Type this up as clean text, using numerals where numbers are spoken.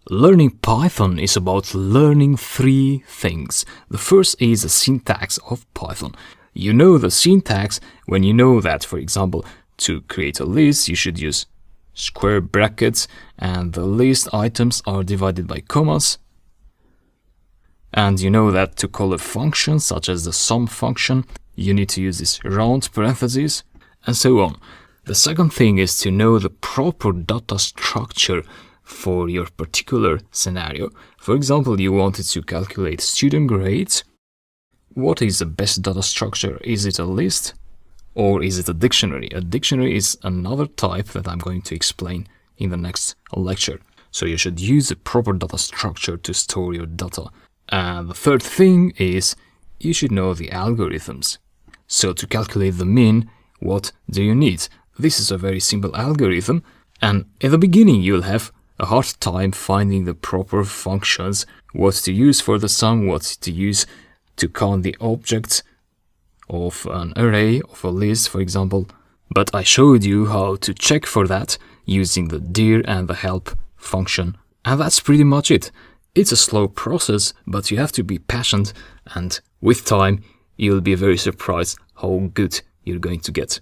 Learning Python is about learning three things. The first is the syntax of Python. You know the syntax when you know that, for example, to create a list, you should use square brackets and the list items are divided by commas. And you know that to call a function, such as the sum function, you need to use this round parentheses, and so on. The second thing is to know the proper data structure for your particular scenario. For example, you wanted to calculate student grades. What is the best data structure? Is it a list or is it a dictionary? A dictionary is another type that I'm going to explain in the next lecture. So you should use a proper data structure to store your data. And the third thing is you should know the algorithms. So to calculate the mean, what do you need? This is a very simple algorithm, and at the beginning you'll have a hard time finding the proper functions, what to use for the sum, what to use to count the objects of an array, of a list, for example. But I showed you how to check for that using the dir and the help function. And that's pretty much it. It's a slow process, but you have to be patient, and with time, you'll be very surprised how good you're going to get.